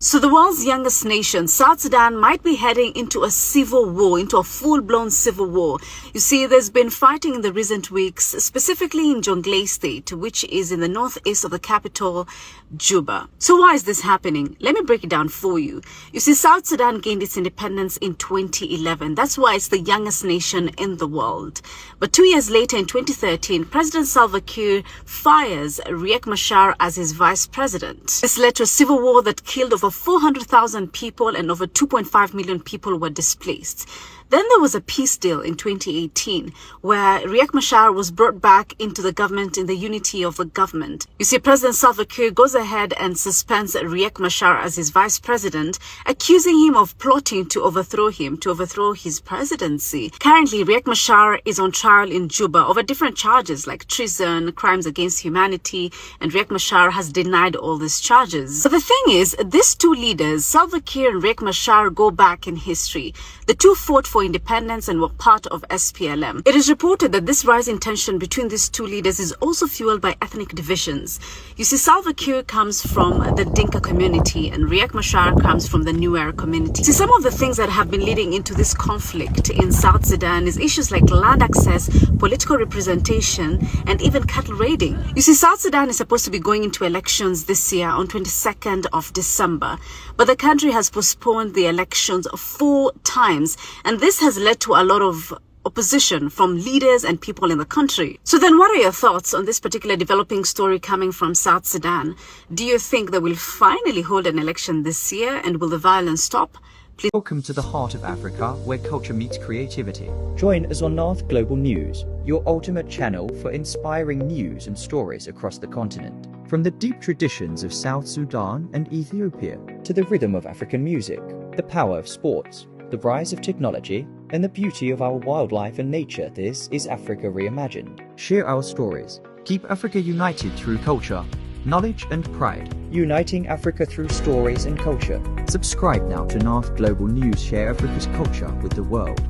So the world's youngest nation, South Sudan, might be heading into a civil war, into a full-blown civil war. You see, there's been fighting in the recent weeks, specifically in Jonglei State, which is in the northeast of the capital, Juba. So why is this happening? Let me break it down for you. You see, South Sudan gained its independence in 2011. That's why it's the youngest nation in the world. But 2 years later, in 2013, President Salva Kiir fires Riek Machar as his vice president. This led to a civil war that killed over 400,000 people and over 2.5 million people were displaced. Then there was a peace deal in 2018 where Riek Machar was brought back into the government in the unity of the government. You see, President Salva Kiir goes ahead and suspends Riek Machar as his vice president, accusing him of plotting to overthrow his presidency. Currently, Riek Machar is on trial in Juba over different charges like treason, crimes against humanity, and Riek Machar has denied all these charges. But the thing is, these two leaders, Salva Kiir and Riek Machar, go back in history. The two fought for independence and were part of SPLM. It is reported that this rising tension between these two leaders is also fueled by ethnic divisions. You see, Salva Kiir comes from the Dinka community and Riek Machar comes from the Nuer community. See, some of the things that have been leading into this conflict in South Sudan is issues like land access, political representation, and even cattle raiding. You see, South Sudan is supposed to be going into elections this year on 22nd of December, but the country has postponed the elections 4 times, and this has led to a lot of opposition from leaders and people in the country. So then what are your thoughts on this particular developing story coming from South Sudan? Do you think they will finally hold an election this year, and will the violence stop? Please. Welcome to the heart of Africa, where culture meets creativity. Join us on Naath Global News, your ultimate channel for inspiring news and stories across the continent. From the deep traditions of South Sudan and Ethiopia, to the rhythm of African music, the power of sports, the rise of technology, and the beauty of our wildlife and nature, this is Africa Reimagined. Share our stories. Keep Africa united through culture, knowledge and pride. Uniting Africa through stories and culture. Subscribe now to Naath Global News. Share Africa's culture with the world.